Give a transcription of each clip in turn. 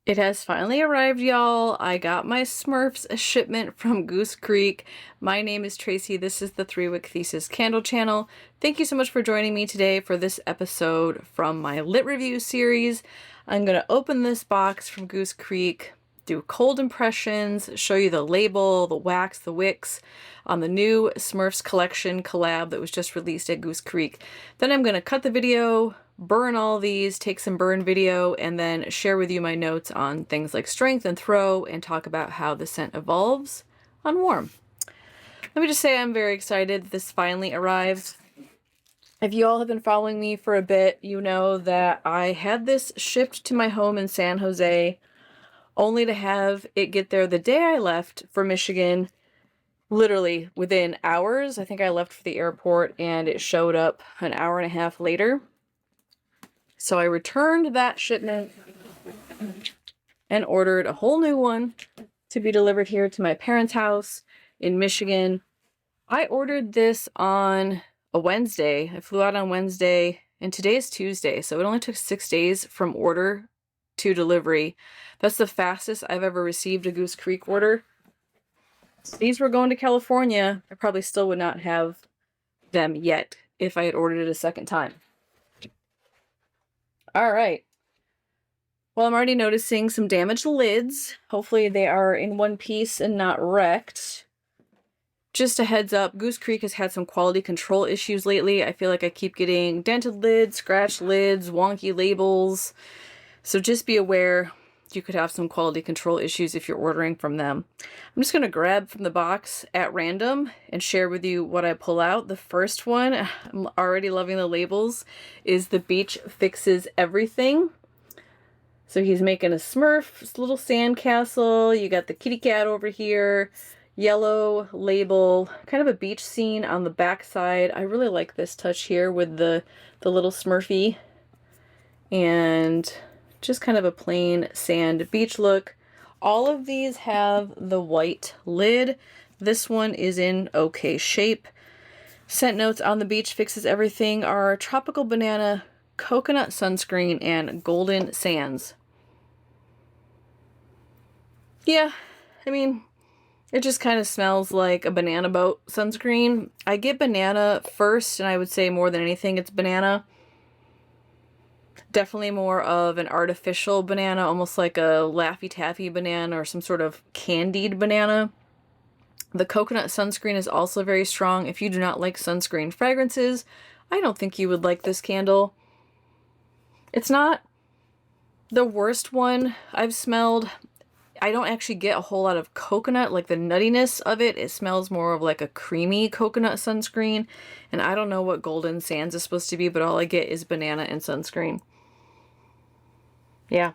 It has finally arrived, y'all. I got my Smurfs shipment from Goose Creek. My name is Tracy. This is the 3-Wick Thesis Candle channel. Thank you so much for joining me today for this episode from my lit review series. I'm going to open this box from Goose Creek, do cold impressions, show you the label, the wax, the wicks on the new Smurfs Collection collab that was just released at Goose Creek. Then I'm going to cut the video, burn all these, take some burn video, and then share with you my notes on things like strength and throw, and talk about how the scent evolves on warm. Let me just say I'm very excited that this finally arrived. If you all have been following me for a bit, you know that I had this shipped to my home in San Jose, only to have it get there the day I left for Michigan, literally within hours. I think I left for the airport and it showed up an hour and a half later. So I returned that shipment and ordered a whole new one to be delivered here to my parents' house in Michigan. I ordered this on a Wednesday. I flew out on Wednesday and today's Tuesday, so it only took 6 days from order to delivery. That's the fastest I've ever received a Goose Creek order. If these were going to California, I probably still would not have them yet if I had ordered it a second time. All right. Well, I'm already noticing some damaged lids. Hopefully they are in one piece and not wrecked. Just a heads up, Goose Creek has had some quality control issues lately. I feel like I keep getting dented lids, scratched lids, wonky labels. So just be aware you could have some quality control issues if you're ordering from them. I'm just going to grab from the box at random and share with you what I pull out. The first one, I'm already loving the labels, is The Beach Fixes Everything. So he's making a Smurf, little sandcastle. You got the kitty cat over here, yellow label, kind of a beach scene on the back side. I really like this touch here with the little Smurfy, and just kind of a plain sand beach look. All of these have the white lid. This one is in okay shape. Scent notes on The Beach Fixes Everything are tropical banana, coconut sunscreen, and golden sands. Yeah, I mean, it just kind of smells like a banana boat sunscreen. I get banana first, and I would say more than anything it's banana. Definitely more of an artificial banana, almost like a Laffy Taffy banana or some sort of candied banana. The coconut sunscreen is also very strong. If you do not like sunscreen fragrances, I don't think you would like this candle. It's not the worst one I've smelled. I don't actually get a whole lot of coconut, like the nuttiness of it. It smells more of like a creamy coconut sunscreen. And I don't know what golden sands is supposed to be, but all I get is banana and sunscreen. Yeah.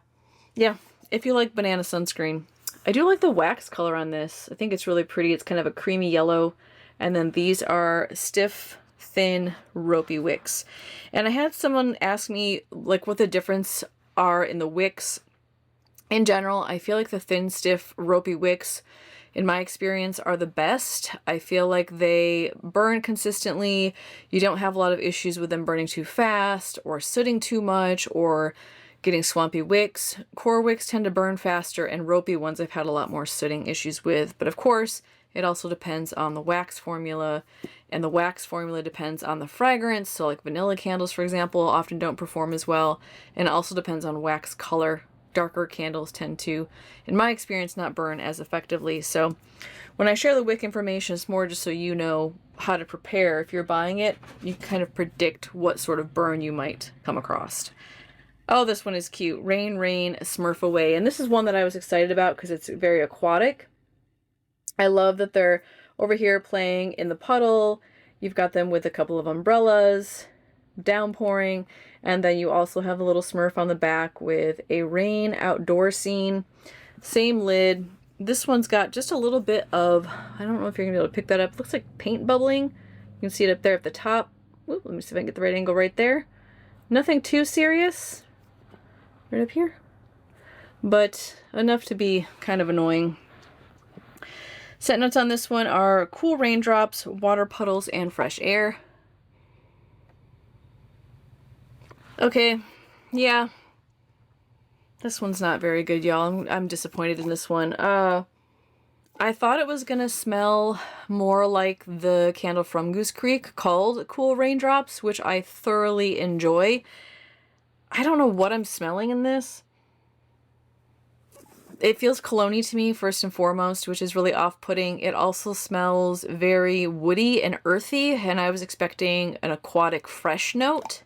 If you like banana sunscreen. I do like the wax color on this. I think it's really pretty. It's kind of a creamy yellow. And then these are stiff, thin, ropey wicks. And I had someone ask me like what the difference are in the wicks. In general, I feel like the thin, stiff, ropey wicks, in my experience, are the best. I feel like they burn consistently. You don't have a lot of issues with them burning too fast or sooting too much or getting swampy wicks. Core wicks tend to burn faster, and ropey ones I've had a lot more sooting issues with. But of course, it also depends on the wax formula, and the wax formula depends on the fragrance. So like vanilla candles, for example, often don't perform as well, and it also depends on wax color. Darker candles tend to, in my experience, not burn as effectively. So when I share the wick information, it's more just so you know how to prepare. If you're buying it, you kind of predict what sort of burn you might come across. Oh, this one is cute. Rain, Rain, Smurf Away. And this is one that I was excited about because it's very aquatic. I love that they're over here playing in the puddle. You've got them with a couple of umbrellas, downpouring, and then you also have a little Smurf on the back with a rain outdoor scene. Same lid. This one's got just a little bit of, I don't know if you're gonna be able to pick that up. It looks like paint bubbling. You can see it up there at the top. Ooh, let me see if I can get the right angle right there. Nothing too serious. Right up here. But enough to be kind of annoying. Scent notes on this one are cool raindrops, water puddles, and fresh air. Okay, yeah. This one's not very good, y'all. I'm disappointed in this one. I thought it was gonna smell more like the candle from Goose Creek called Cool Raindrops, which I thoroughly enjoy. I don't know what I'm smelling in this. It feels cologne-y to me, first and foremost, which is really off-putting. It also smells very woody and earthy, and I was expecting an aquatic fresh note.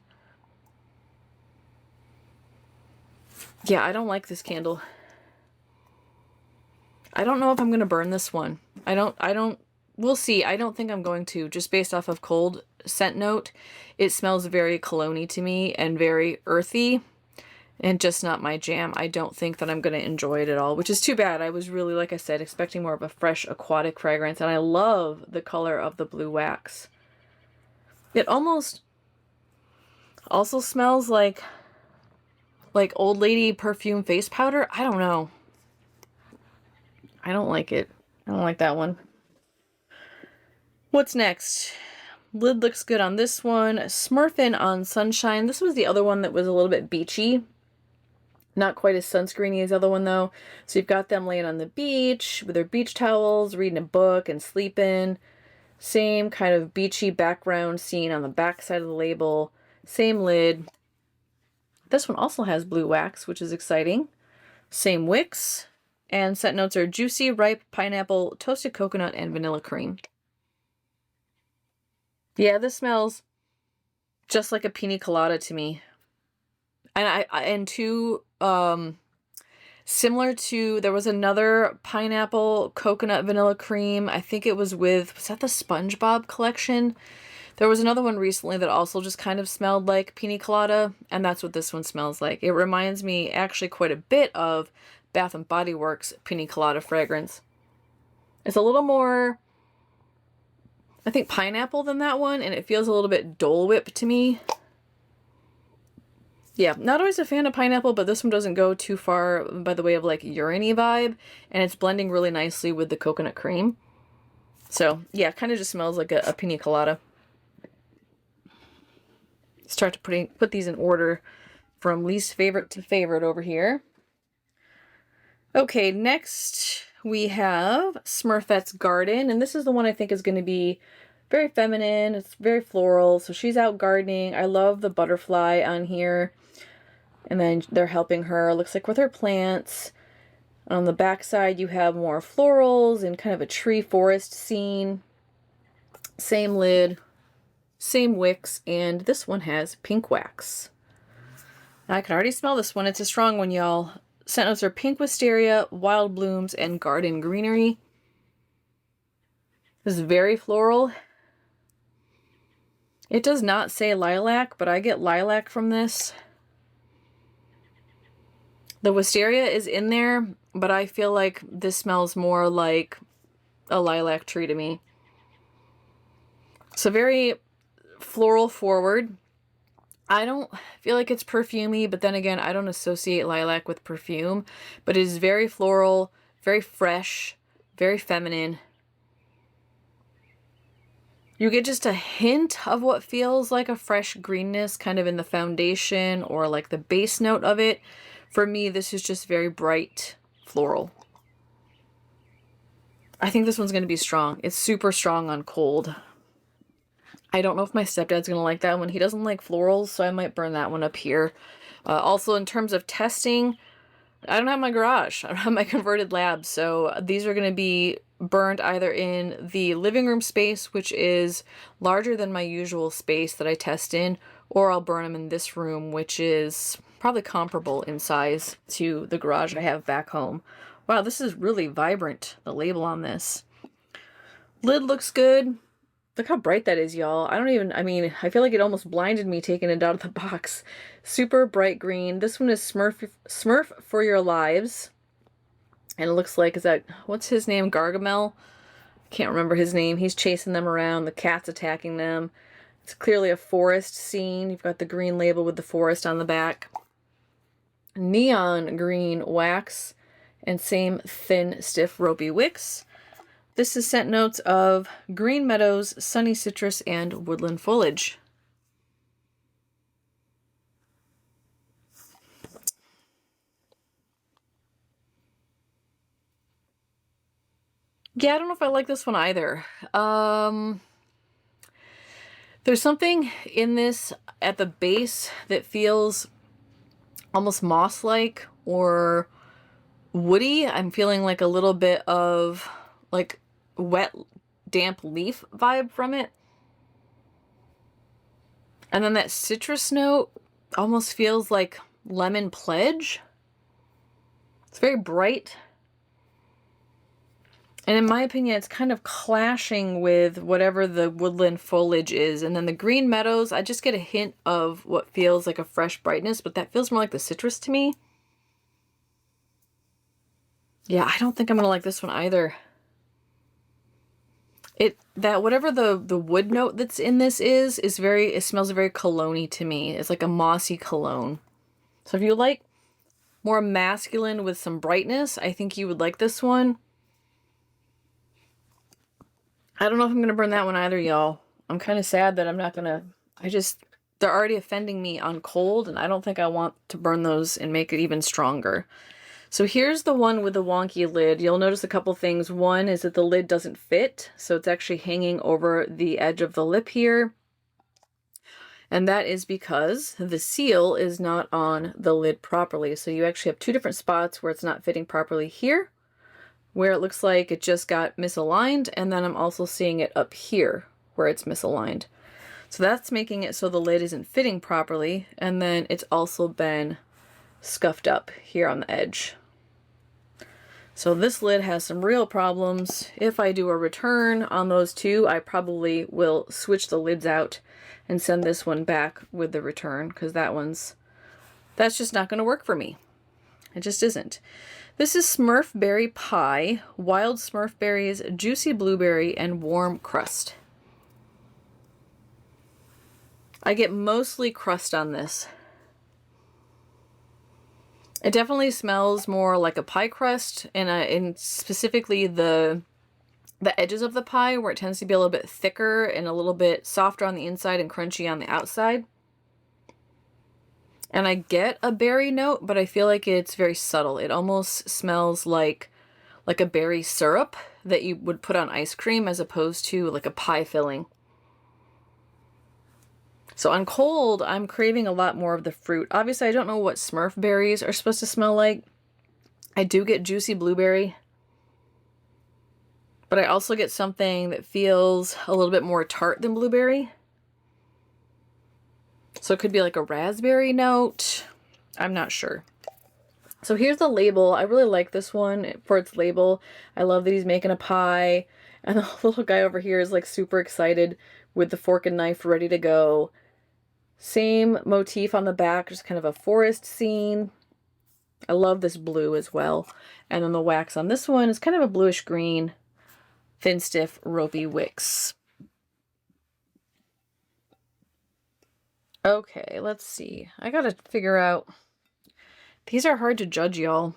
Yeah, I don't like this candle. I don't know if I'm going to burn this one. We'll see. I don't think I'm going to, just based off of cold scent note. It smells very cologne-y to me and very earthy and just not my jam. I don't think that I'm going to enjoy it at all, which is too bad. I was really, like I said, expecting more of a fresh aquatic fragrance, and I love the color of the blue wax. It almost also smells like old lady perfume face powder. I don't know. I don't like it. I don't like that one. What's next? Lid looks good on this one. Smurfin on Sunshine. This was the other one that was a little bit beachy. Not quite as sunscreeny as the other one, though. So you've got them laying on the beach with their beach towels, reading a book and sleeping. Same kind of beachy background scene on the back side of the label. Same lid. This one also has blue wax, which is exciting. Same wicks. And scent notes are juicy, ripe, pineapple, toasted coconut, and vanilla cream. Yeah, this smells just like a pina colada to me. And similar to, there was another pineapple, coconut, vanilla cream. I think it was that the SpongeBob collection? There was another one recently that also just kind of smelled like pina colada, and that's what this one smells like. It reminds me actually quite a bit of Bath & Body Works pina colada fragrance. It's a little more, I think, pineapple than that one, and it feels a little bit Dole Whip to me. Yeah, not always a fan of pineapple, but this one doesn't go too far by the way of like urine-y vibe, and it's blending really nicely with the coconut cream. So yeah, kind of just smells like a pina colada. Start to put these in order from least favorite to favorite over here. Okay, next we have Smurfette's Garden, and this is the one I think is going to be very feminine. It's very floral, so she's out gardening. I love the butterfly on here, and then they're helping her, looks like, with her plants. On the back side, you have more florals and kind of a tree forest scene. Same lid, same wicks, and this one has pink wax. I can already smell this one. It's a strong one, y'all. Scent notes are pink wisteria, wild blooms, and garden greenery. This is very floral. It does not say lilac, but I get lilac from this. The wisteria is in there, but I feel like this smells more like a lilac tree to me. So very floral forward. I don't feel like it's perfumey, but then again, I don't associate lilac with perfume, but it is very floral, very fresh, very feminine. You get just a hint of what feels like a fresh greenness kind of in the foundation or like the base note of it. For me, this is just very bright floral. I think this one's going to be strong. It's super strong on cold. I don't know if my stepdad's going to like that one. He doesn't like florals, so I might burn that one up here. Also, in terms of testing, I don't have my garage. I don't have my converted lab, so these are going to be burned either in the living room space, which is larger than my usual space that I test in, or I'll burn them in this room, which is probably comparable in size to the garage I have back home. Wow, this is really vibrant, the label on this. Lid looks good. Look how bright that is, y'all. I feel like it almost blinded me taking it out of the box. Super bright green. This one is Smurf for Your Lives. And it looks like, what's his name? Gargamel? Can't remember his name. He's chasing them around. The cat's attacking them. It's clearly a forest scene. You've got the green label with the forest on the back. Neon green wax. And same thin, stiff, ropey wicks. This is scent notes of green meadows, sunny citrus, and woodland foliage. Yeah, I don't know if I like this one either. There's something in this at the base that feels almost moss-like or woody. I'm feeling like a little bit of like wet, damp leaf vibe from it. And then that citrus note almost feels like lemon pledge. It's very bright. And in my opinion, it's kind of clashing with whatever the woodland foliage is. And then the green meadows, I just get a hint of what feels like a fresh brightness, but that feels more like the citrus to me. Yeah, I don't think I'm gonna like this one either. Whatever the wood note that's in this is very, it smells very cologne-y to me. It's like a mossy cologne. So if you like more masculine with some brightness, I think you would like this one. I don't know if I'm gonna burn that one either, y'all. I'm kind of sad that I'm not gonna, they're already offending me on cold, and I don't think I want to burn those and make it even stronger. So here's the one with the wonky lid. You'll notice a couple things. One is that the lid doesn't fit, so it's actually hanging over the edge of the lip here. And that is because the seal is not on the lid properly. So you actually have two different spots where it's not fitting properly here, where it looks like it just got misaligned, and then I'm also seeing it up here where it's misaligned. So that's making it so the lid isn't fitting properly, and then it's also been scuffed up here on the edge. So this lid has some real problems. If I do a return on those two, I probably will switch the lids out and send this one back with the return, because that's just not going to work for me. It just isn't. This is Smurfberry Pie, wild Smurfberries, juicy blueberry, and warm crust. I get mostly crust on this. It definitely smells more like a pie crust, and specifically the edges of the pie, where it tends to be a little bit thicker and a little bit softer on the inside and crunchy on the outside. And I get a berry note, but I feel like it's very subtle. It almost smells like a berry syrup that you would put on ice cream as opposed to like a pie filling. So on cold, I'm craving a lot more of the fruit. Obviously, I don't know what Smurf berries are supposed to smell like. I do get juicy blueberry, but I also get something that feels a little bit more tart than blueberry. So it could be like a raspberry note. I'm not sure. So here's the label. I really like this one for its label. I love that he's making a pie. And the little guy over here is like super excited with the fork and knife ready to go. Same motif on the back, just kind of a forest scene. I love this blue as well. And then the wax on this one is kind of a bluish green, thin, stiff, ropey wicks. Okay, let's see. I gotta figure out. These are hard to judge, y'all.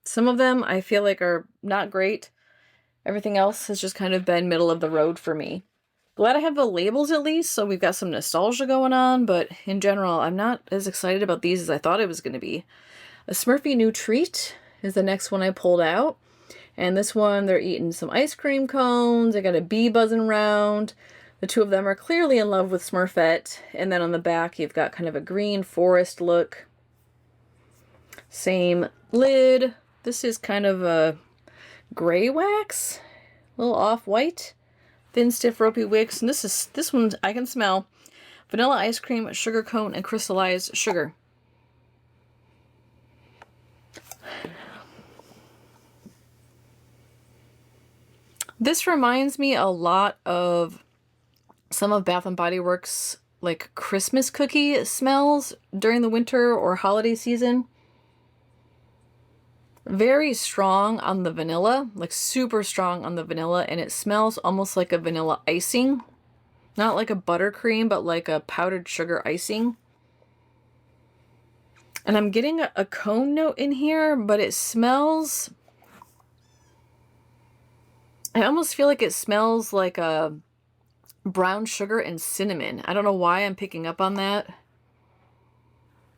Some of them I feel like are not great. Everything else has just kind of been middle of the road for me. Glad I have the labels at least, so we've got some nostalgia going on, but in general, I'm not as excited about these as I thought it was going to be. A Smurfy New Treat is the next one I pulled out. And this one, they're eating some ice cream cones. I got a bee buzzing around. The two of them are clearly in love with Smurfette. And then on the back, you've got kind of a green forest look. Same lid. This is kind of a gray wax, a little off-white. Thin, stiff, ropey wicks. And this one I can smell. Vanilla ice cream, sugar cone, and crystallized sugar. This reminds me a lot of some of Bath & Body Works like Christmas cookie smells during the winter or holiday season. Very strong on the vanilla, like super strong on the vanilla, and it smells almost like a vanilla icing. Not like a buttercream, but like a powdered sugar icing. And I'm getting a cone note in here, but it smells... I almost feel like it smells like a brown sugar and cinnamon. I don't know why I'm picking up on that.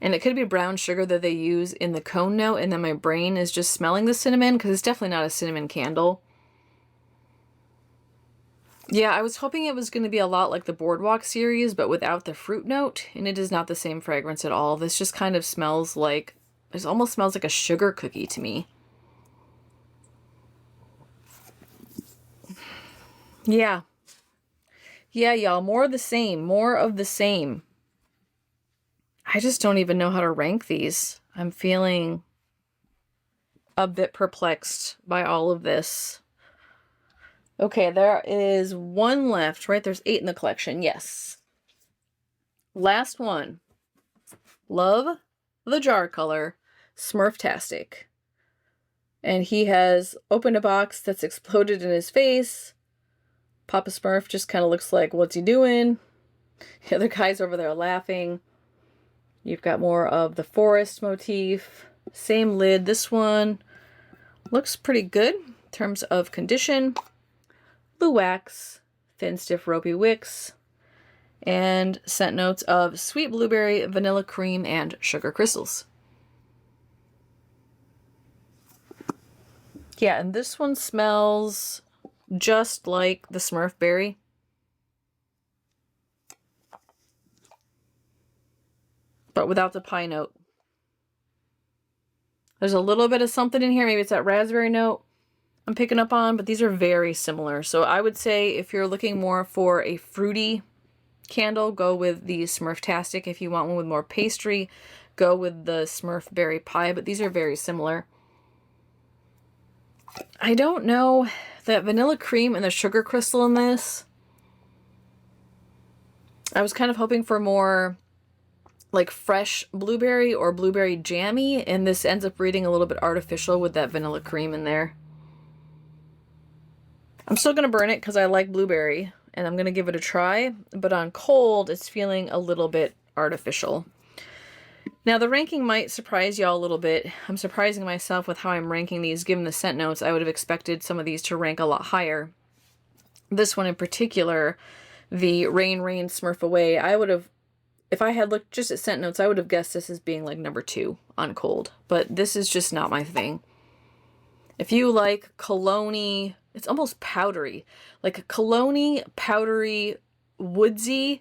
And it could be brown sugar that they use in the cone note, and then my brain is just smelling the cinnamon, because it's definitely not a cinnamon candle. Yeah, I was hoping it was going to be a lot like the Boardwalk series, but without the fruit note, and it is not the same fragrance at all. This just kind of smells like, it almost smells like a sugar cookie to me. Yeah. Yeah, y'all, more of the same, more of the same. I just don't even know how to rank these. I'm feeling a bit perplexed by all of this. Okay, there is one left, right? There's 8 in the collection, yes. Last one. Love the jar color, Smurftastic. And he has opened a box that's exploded in his face. Papa Smurf just kind of looks like, what's he doing? The other guy's over there laughing. You've got more of the forest motif. Same lid. This one looks pretty good in terms of condition. Blue wax, thin, stiff, ropey wicks, and scent notes of sweet blueberry, vanilla cream, and sugar crystals. Yeah, and this one smells just like the Smurfberry. But without the pie note. There's a little bit of something in here. Maybe it's that raspberry note I'm picking up on, but these are very similar. So I would say if you're looking more for a fruity candle, go with the Smurftastic. If you want one with more pastry, go with the Smurfberry Pie, but these are very similar. I don't know, that vanilla cream and the sugar crystal in this, I was kind of hoping for more like fresh blueberry or blueberry jammy, and this ends up reading a little bit artificial with that vanilla cream in there. I'm still going to burn it because I like blueberry, and I'm going to give it a try, but on cold, it's feeling a little bit artificial. Now, the ranking might surprise y'all a little bit. I'm surprising myself with how I'm ranking these. Given the scent notes, I would have expected some of these to rank a lot higher. This one in particular, the Rain Rain Smurf Away, I would have, if I had looked just at scent notes, I would have guessed this as being like number 2 on cold. But this is just not my thing. If you like cologne-y, it's almost powdery. Like a cologne-y, powdery, woodsy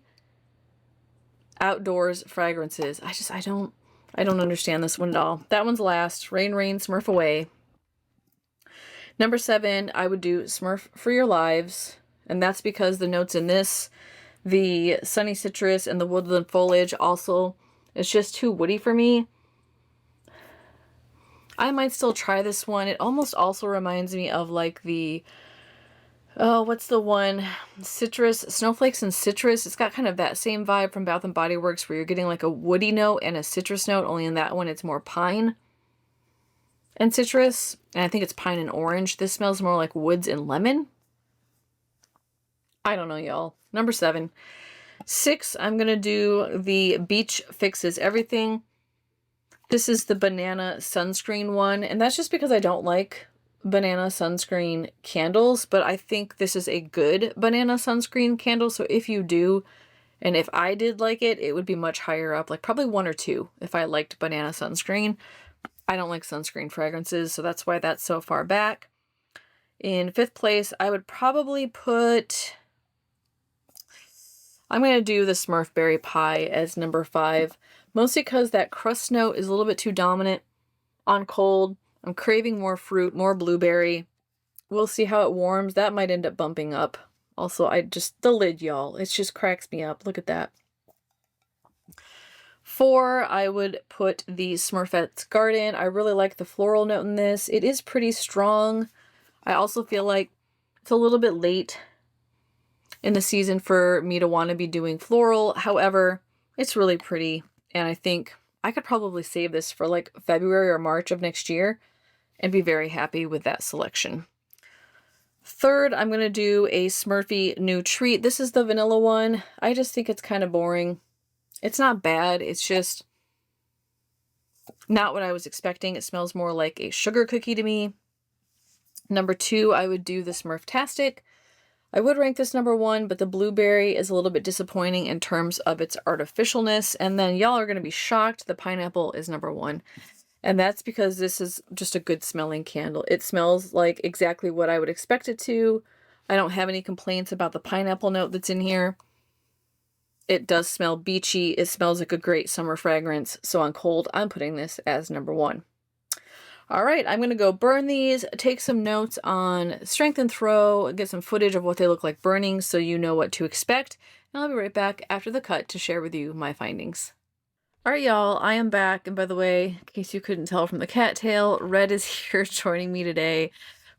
outdoors fragrances. I don't understand this one at all. That one's last. Rain Rain Smurf Away. Number 7, I would do Smurf for Your Lives. And that's because the notes in this, the sunny citrus and the woodland foliage also, it's just too woody for me. I might still try this one. It almost also reminds me of like the, oh, what's the one? Citrus, Snowflakes and Citrus. It's got kind of that same vibe from Bath & Body Works where you're getting like a woody note and a citrus note, only in that one it's more pine and citrus. And I think it's pine and orange. This smells more like woods and lemon. I don't know, y'all. Number 7. 6, I'm going to do the Beach Fixes Everything. This is the banana sunscreen one, and that's just because I don't like banana sunscreen candles, but I think this is a good banana sunscreen candle, so if you do, and if I did like it, it would be much higher up, like probably 1 or 2 if I liked banana sunscreen. I don't like sunscreen fragrances, so that's why that's so far back. In 5th place, I would probably put, I'm going to do the Smurfberry Pie as number 5. Mostly because that crust note is a little bit too dominant on cold. I'm craving more fruit, more blueberry. We'll see how it warms. That might end up bumping up. Also, the lid, y'all. It just cracks me up. Look at that. 4, I would put the Smurfette's Garden. I really like the floral note in this. It is pretty strong. I also feel like it's a little bit late in the season for me to want to be doing floral. However, it's really pretty. And I think I could probably save this for like February or March of next year and be very happy with that selection. 3rd, I'm going to do a Smurfy New Treat. This is the vanilla one. I just think it's kind of boring. It's not bad. It's just not what I was expecting. It smells more like a sugar cookie to me. Number 2, I would do the Smurftastic. I would rank this number 1, but the blueberry is a little bit disappointing in terms of its artificialness. And then y'all are going to be shocked. The pineapple is number 1. And that's because this is just a good smelling candle. It smells like exactly what I would expect it to. I don't have any complaints about the pineapple note that's in here. It does smell beachy. It smells like a great summer fragrance. So on cold, I'm putting this as number 1. All right, I'm going to go burn these, take some notes on strength and throw, get some footage of what they look like burning so you know what to expect. And I'll be right back after the cut to share with you my findings. All right, y'all, I am back. And by the way, in case you couldn't tell from the cattail, Red is here joining me today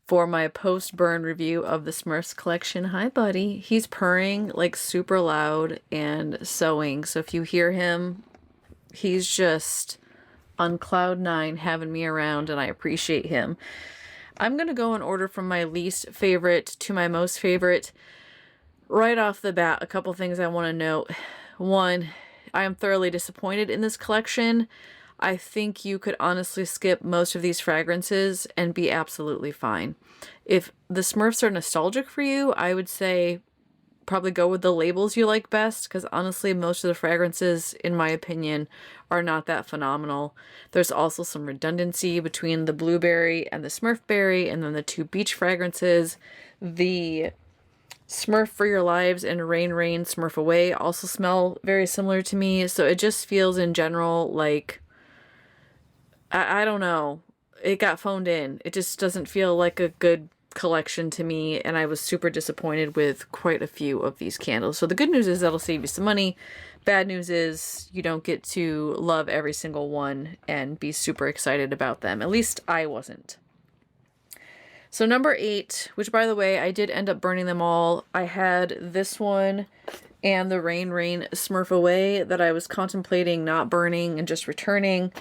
for my post-burn review of the Smurfs Collection. Hi, buddy. He's purring like super loud and sewing. So if you hear him, he's just on cloud 9 having me around, and I appreciate him. I'm going to go in order from my least favorite to my most favorite. Right off the bat, a couple things I want to note. One, I am thoroughly disappointed in this collection. I think you could honestly skip most of these fragrances and be absolutely fine. If the Smurfs are nostalgic for you, I would say probably go with the labels you like best, because honestly, most of the fragrances, in my opinion, are not that phenomenal. There's also some redundancy between the blueberry and the Smurfberry, and then the 2 beach fragrances. The Smurf for Your Lives and Rain Rain Smurf Away also smell very similar to me, so it just feels in general like, I don't know, it got phoned in. It just doesn't feel like a good collection to me, and I was super disappointed with quite a few of these candles. So the good news is that'll save you some money. Bad news is you don't get to love every single one and be super excited about them. At least I wasn't. So number 8, which by the way, I did end up burning them all. I had this one and the Rain Rain Smurf Away that I was contemplating not burning and just returning.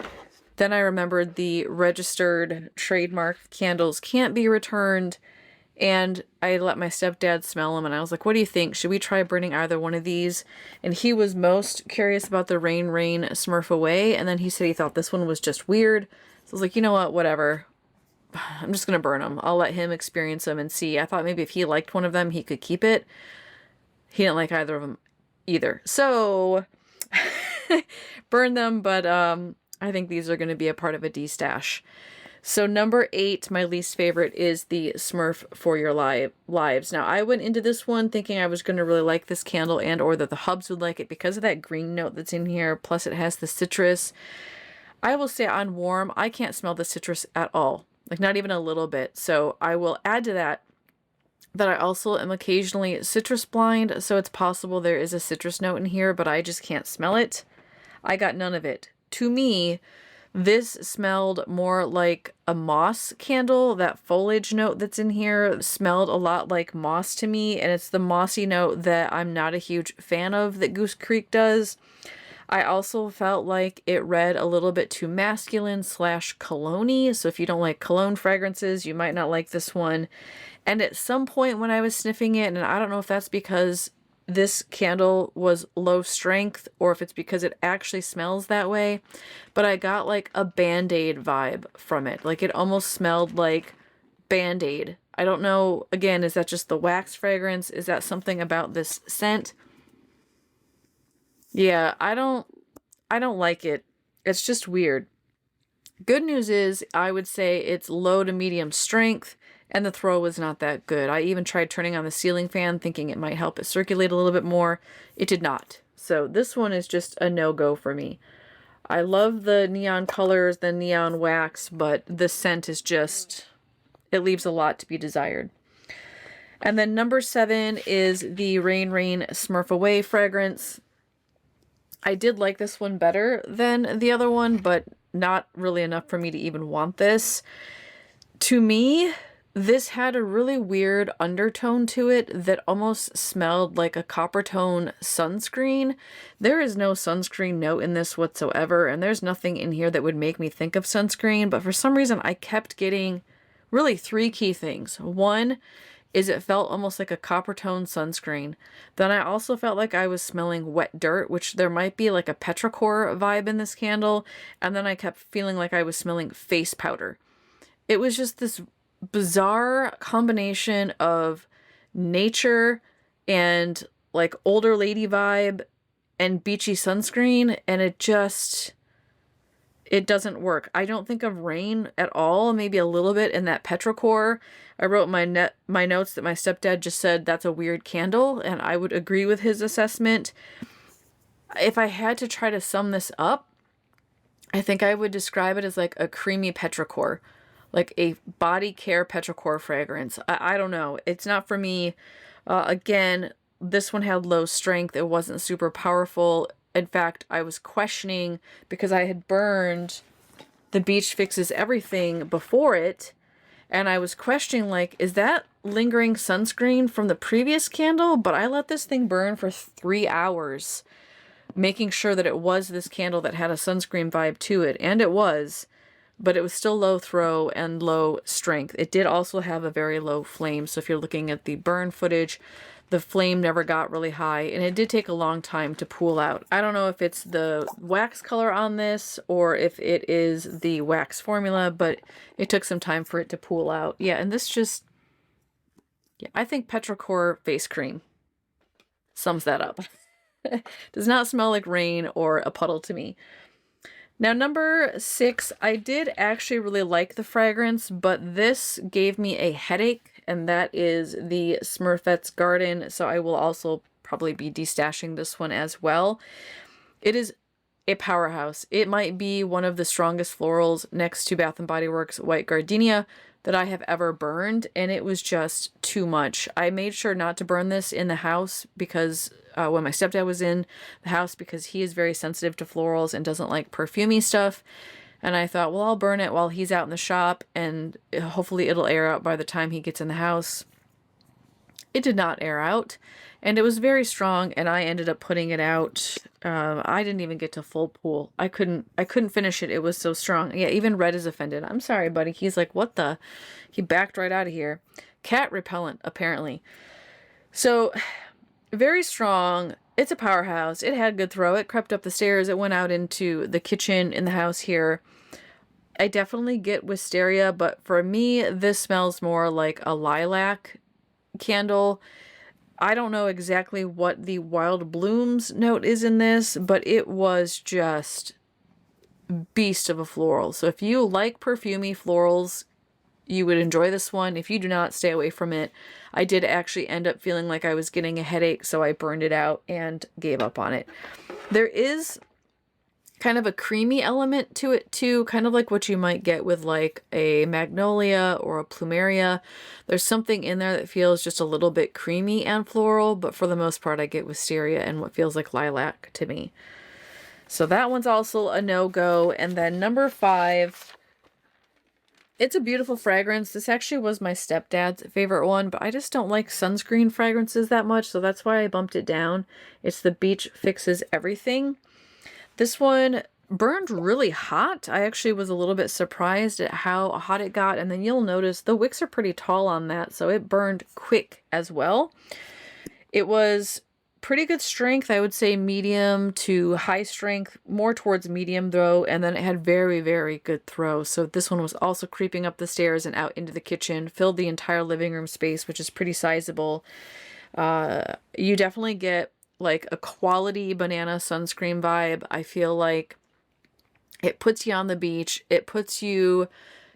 Then I remembered the registered trademark candles can't be returned, and I let my stepdad smell them, and I was like, what do you think? Should we try burning either one of these? And he was most curious about the Rain Rain Smurf Away, and then he said he thought this one was just weird. So I was like, you know what, whatever. I'm just going to burn them. I'll let him experience them and see. I thought maybe if he liked one of them, he could keep it. He didn't like either of them either. So, burn them, but I think these are going to be a part of a D-stash. So number 8, my least favorite, is the Smurf for Your Lives. Now, I went into this one thinking I was going to really like this candle, and or that the hubs would like it because of that green note that's in here, plus it has the citrus. I will say on warm, I can't smell the citrus at all. Like, not even a little bit. So I will add to that I also am occasionally citrus blind, so it's possible there is a citrus note in here, but I just can't smell it. I got none of it. To me, this smelled more like a moss candle. That foliage note that's in here smelled a lot like moss to me, and it's the mossy note that I'm not a huge fan of that Goose Creek does. I also felt like it read a little bit too masculine / cologne-y, so if you don't like cologne fragrances, you might not like this one. And at some point when I was sniffing it, and I don't know if that's because this candle was low strength or if it's because it actually smells that way, but I got like a Band-Aid vibe from it. Like, it almost smelled like Band-Aid. I don't know, again, is that just the wax fragrance? Is that something about this scent? Yeah, I don't like it. It's just weird. Good news is I would say it's low to medium strength, and the throw was not that good. I even tried turning on the ceiling fan thinking it might help it circulate a little bit more. It did not. So this one is just a no-go for me. I love the neon colors, the neon wax, but the scent is just, it leaves a lot to be desired. And then number 7 is the Rain Rain Smurf Away fragrance. I did like this one better than the other one, but not really enough for me to even want this. To me, this had a really weird undertone to it that almost smelled like a copper tone sunscreen. There is no sunscreen note in this whatsoever, and there's nothing in here that would make me think of sunscreen, but for some reason I kept getting really 3 key things. One is it felt almost like a copper tone sunscreen. Then I also felt like I was smelling wet dirt, which there might be like a petrichor vibe in this candle. And then I kept feeling like I was smelling face powder. It was just this bizarre combination of nature and like older lady vibe and beachy sunscreen. And it It doesn't work. I don't think of rain at all, maybe a little bit in that petrichor. I wrote my notes that my stepdad just said that's a weird candle, and I would agree with his assessment. If I had to try to sum this up, I think I would describe it as like a creamy petrichor, like a body care petrichor fragrance. I don't know. It's not for me. Again, this one had low strength. It wasn't super powerful. In fact, I was questioning because I had burned the Beach Fixes Everything before it, and I was questioning, like, is that lingering sunscreen from the previous candle? But I let this thing burn for 3 hours, making sure that it was this candle that had a sunscreen vibe to it, and it was, but it was still low throw and low strength. It did also have a very low flame, so if you're looking at the burn footage, the flame never got really high, and it did take a long time to pool out. I don't know if it's the wax color on this or if it is the wax formula, but it took some time for it to pool out. Yeah, and this just, yeah, I think petrichor face cream sums that up. Does not smell like rain or a puddle to me. Now, number 6, I did actually really like the fragrance, but this gave me a headache, and that is the Smurfette's Garden, so I will also probably be destashing this one as well. It is a powerhouse. It might be one of the strongest florals next to Bath & Body Works White Gardenia that I have ever burned, and it was just too much. I made sure not to burn this in the house because when my stepdad was in the house, because he is very sensitive to florals and doesn't like perfumey stuff. And I thought, well, I'll burn it while he's out in the shop, and hopefully it'll air out by the time he gets in the house. It did not air out, and it was very strong, and I ended up putting it out. I didn't even get to full pool. I couldn't finish it. It was so strong. Yeah, even Red is offended. I'm sorry, buddy. He's like, what the? He backed right out of here. Cat repellent, apparently. So, very strong. It's a powerhouse. It had good throw. It crept up the stairs. It went out into the kitchen in the house here. I definitely get wisteria, but for me, this smells more like a lilac candle. I don't know exactly what the wild blooms note is in this, but it was just beast of a floral. So if you like perfumey florals, you would enjoy this one. If you do not, stay away from it. I did actually end up feeling like I was getting a headache, so I burned it out and gave up on it. There is kind of a creamy element to it too, kind of like what you might get with like a magnolia or a plumeria. There's something in there that feels just a little bit creamy and floral, but for the most part I get wisteria and what feels like lilac to me. So that one's also a no-go. And then number 5, it's a beautiful fragrance. This actually was my stepdad's favorite one, but I just don't like sunscreen fragrances that much, so that's why I bumped it down. It's the Beach Fixes Everything. This one burned really hot. I actually was a little bit surprised at how hot it got, and then you'll notice the wicks are pretty tall on that, so it burned quick as well. It was pretty good strength, I would say medium to high strength, more towards medium though, and then it had very, very good throw. So this one was also creeping up the stairs and out into the kitchen, filled the entire living room space, which is pretty sizable. You definitely get like a quality banana sunscreen vibe. I feel like it puts you on the beach. It puts you,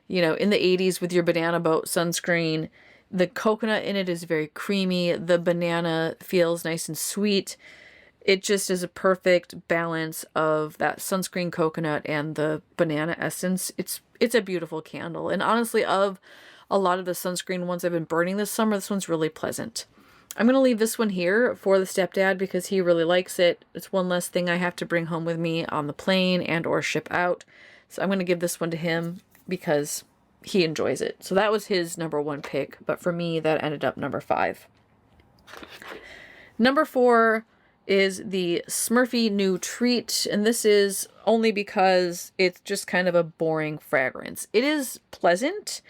you know, in the 80s with your banana boat sunscreen. The coconut in it is very creamy. The banana feels nice and sweet. It just is a perfect balance of that sunscreen coconut and the banana essence. It's a beautiful candle. And honestly, of a lot of the sunscreen ones I've been burning this summer, this one's really pleasant. I'm going to leave this one here for the stepdad because he really likes it. It's one less thing I have to bring home with me on the plane and or ship out. So I'm going to give this one to him because he enjoys it. So that was his number 1 pick, but for me that ended up number 5. Number 4 is the Smurfy New Treat, and this is only because it's just kind of a boring fragrance. It is pleasant.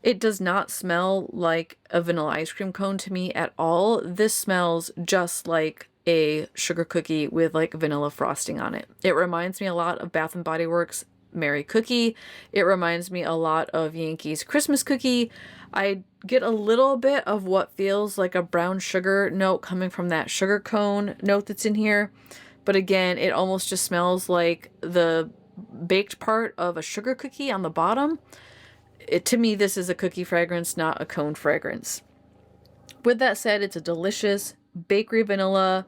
It does not smell like a vanilla ice cream cone to me at all. This smells just like a sugar cookie with like vanilla frosting on it. It reminds me a lot of Bath & Body Works Mary Cookie. It reminds me a lot of Yankees Christmas Cookie. I get a little bit of what feels like a brown sugar note coming from that sugar cone note that's in here. But again, it almost just smells like the baked part of a sugar cookie on the bottom. To me, this is a cookie fragrance, not a cone fragrance. With that said, it's a delicious bakery vanilla.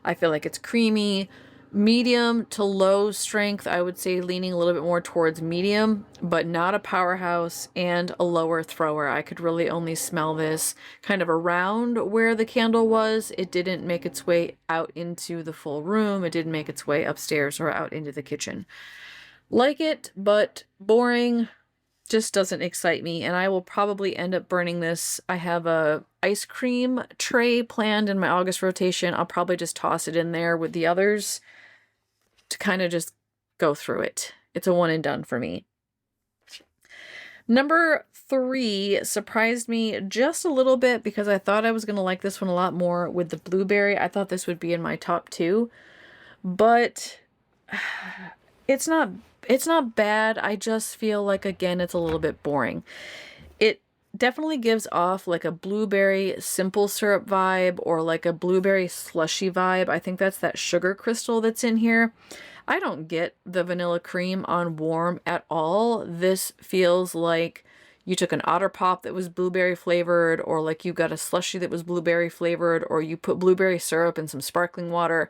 I feel like it's creamy, medium to low strength. I would say leaning a little bit more towards medium, but not a powerhouse, and a lower thrower. I could really only smell this kind of around where the candle was. It didn't make its way out into the full room. It didn't make its way upstairs or out into the kitchen. Like it, but boring. Just doesn't excite me, and I will probably end up burning this. I have a ice cream tray planned in my August rotation. I'll probably just toss it in there with the others to kind of just go through it. It's a one and done for me. Number 3 surprised me just a little bit because I thought I was going to like this one a lot more with the blueberry. I thought this would be in my top 2, but it's not bad. I just feel like, again, it's a little bit boring. It definitely gives off like a blueberry simple syrup vibe or like a blueberry slushy vibe. I think that's that sugar crystal that's in here. I don't get the vanilla cream on warm at all. This feels like you took an Otter Pop that was blueberry flavored, or like you got a slushie that was blueberry flavored, or you put blueberry syrup in some sparkling water.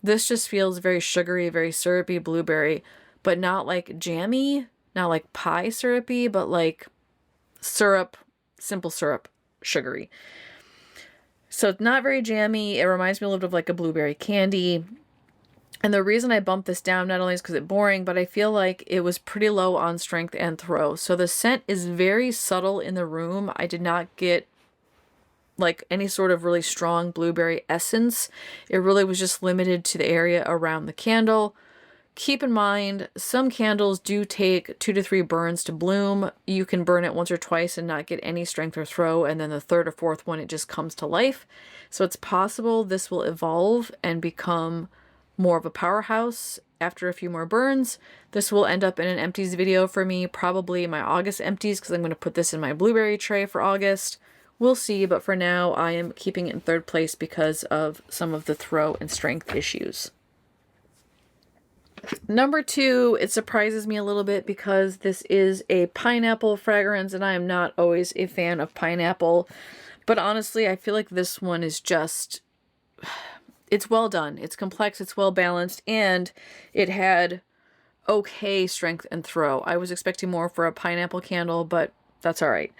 This just feels very sugary, very syrupy blueberry, but not like jammy, not like pie syrupy, but like syrup, simple syrup, sugary. So it's not very jammy. It reminds me a little bit of like a blueberry candy. And the reason I bumped this down not only is because it's boring, but I feel like it was pretty low on strength and throw. So the scent is very subtle in the room. I did not get like any sort of really strong blueberry essence. It really was just limited to the area around the candle. Keep in mind, some candles do take 2 to 3 burns to bloom. You can burn it once or twice and not get any strength or throw, and then the 3rd or 4th one, it just comes to life. So it's possible this will evolve and become more of a powerhouse after a few more burns. This will end up in an empties video for me, probably my August empties, because I'm going to put this in my blueberry tray for August. We'll see, but for now, I am keeping it in 3rd place because of some of the throw and strength issues. Number 2, it surprises me a little bit because this is a pineapple fragrance, and I am not always a fan of pineapple. But honestly, I feel like this one is just... it's well done. It's complex, it's well balanced, and it had okay strength and throw. I was expecting more for a pineapple candle, but that's all right.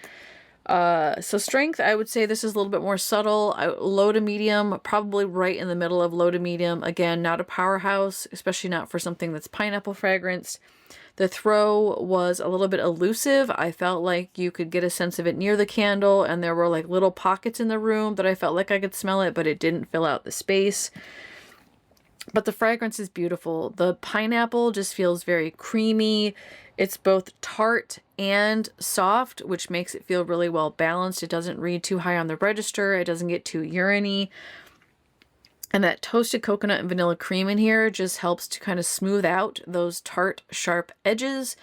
So strength, I would say this is a little bit more subtle, low to medium, probably right in the middle of low to medium. Again, not a powerhouse, especially not for something that's pineapple fragranced. The throw was a little bit elusive. I felt like you could get a sense of it near the candle, and there were like little pockets in the room that I felt like I could smell it, but it didn't fill out the space. But the fragrance is beautiful. The pineapple just feels very creamy. It's both tart and soft, which makes it feel really well balanced. It doesn't read too high on the register. It doesn't get too urine-y. And that toasted coconut and vanilla cream in here just helps to kind of smooth out those tart, sharp edges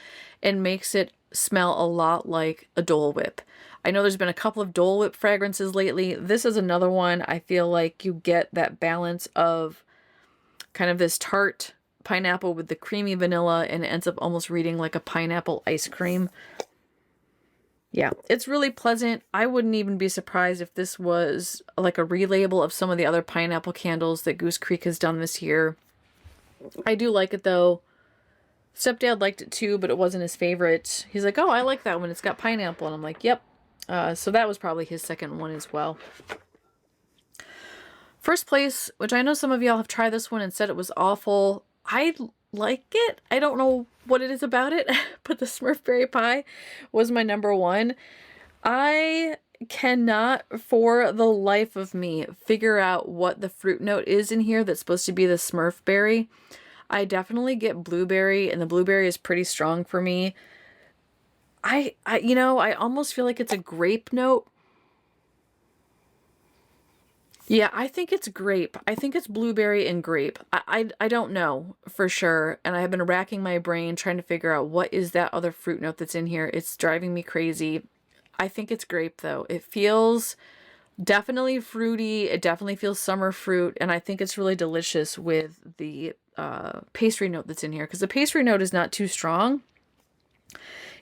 and makes it smell a lot like a Dole Whip. I know there's been a couple of Dole Whip fragrances lately. This is another one. I feel like you get that balance of kind of this tart pineapple with the creamy vanilla, and it ends up almost reading like a pineapple ice cream. Yeah, it's really pleasant. I wouldn't even be surprised if this was like a relabel of some of the other pineapple candles that Goose Creek has done this year. I do like it though. Stepdad liked it too, but it wasn't his favorite. He's like, oh, I like that one. It's got pineapple. And I'm like, yep. So that was probably his second one as well. First place, which I know some of y'all have tried this one and said it was awful. I like it. I don't know what it is about it, but the Smurfberry Pie was my number 1. I cannot for the life of me figure out what the fruit note is in here that's supposed to be the Smurfberry. I definitely get blueberry, and the blueberry is pretty strong for me. I almost feel like it's a grape note. Yeah, I think it's grape. I think it's blueberry and grape. I don't know for sure. And I have been racking my brain trying to figure out what is that other fruit note that's in here. It's driving me crazy. I think it's grape though. It feels Definitely fruity. It definitely feels summer fruit, and I think it's really delicious with the pastry note that's in here, because the pastry note is not too strong.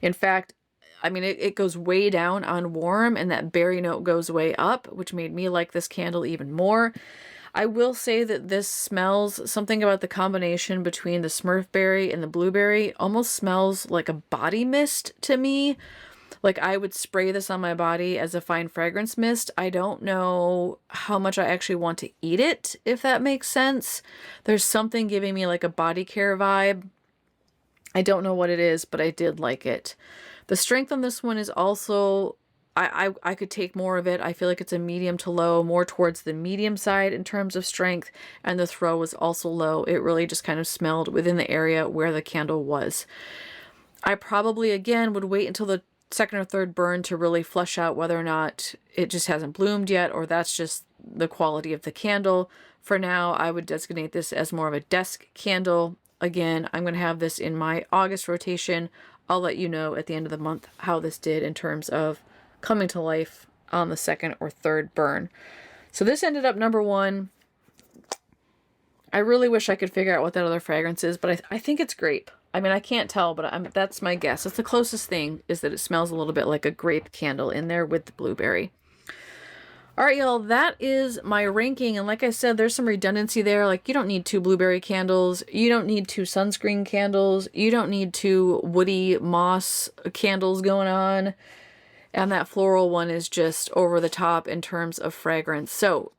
In fact, I mean, it goes way down on warm, and that berry note goes way up, which made me like this candle even more. I will say that this smells, something about the combination between the Smurfberry and the blueberry almost smells like a body mist to me. Like I would spray this on my body as a fine fragrance mist. I don't know how much I actually want to eat it, if that makes sense. There's something giving me like a body care vibe. I don't know what it is, but I did like it. The strength on this one is also, I could take more of it. I feel like it's a medium to low, more towards the medium side in terms of strength, and the throw was also low. It really just kind of smelled within the area where the candle was. I probably, again, would wait until the second or third burn to really flesh out whether or not it just hasn't bloomed yet, or that's just the quality of the candle. For now, I would designate this as more of a desk candle. Again, I'm going to have this in my August rotation. I'll let you know at the end of the month how this did in terms of coming to life on the second or third burn. So this ended up number 1. I really wish I could figure out what that other fragrance is, but I think it's grape. I mean, I can't tell, but that's my guess. It's the closest thing, is that it smells a little bit like a grape candle in there with the blueberry. All right, y'all, that is my ranking. And like I said, there's some redundancy there. Like, you don't need 2 blueberry candles. You don't need 2 sunscreen candles. You don't need 2 woody moss candles going on. And that floral one is just over the top in terms of fragrance. So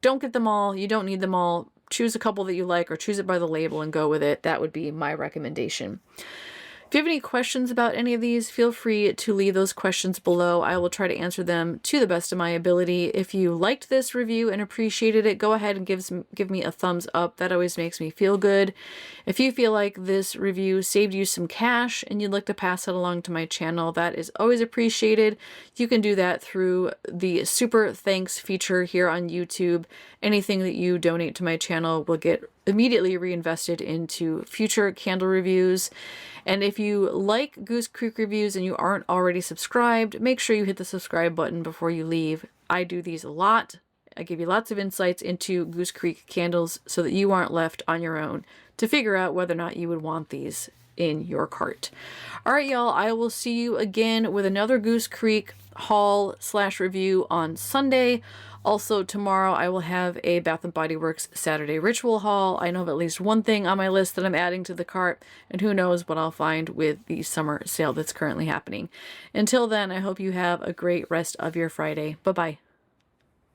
don't get them all. You don't need them all. Choose a couple that you like, or choose it by the label and go with it. That would be my recommendation. If you have any questions about any of these, feel free to leave those questions below. I will try to answer them to the best of my ability. If you liked this review and appreciated it, go ahead and give me a thumbs up. That always makes me feel good. If you feel like this review saved you some cash and you'd like to pass it along to my channel, that is always appreciated. You can do that through the super thanks feature here on YouTube. Anything that you donate to my channel will get immediately reinvested into future candle reviews. And if you like Goose Creek reviews and you aren't already subscribed, make sure you hit the subscribe button before you leave. I do these a lot. I give you lots of insights into Goose Creek candles so that you aren't left on your own to figure out whether or not you would want these in your cart. All right, y'all, I will see you again with another Goose Creek haul / review on Sunday. Also, tomorrow I will have a Bath & Body Works Saturday Ritual haul. I know of at least one thing on my list that I'm adding to the cart, and who knows what I'll find with the summer sale that's currently happening. Until then, I hope you have a great rest of your Friday. Bye-bye.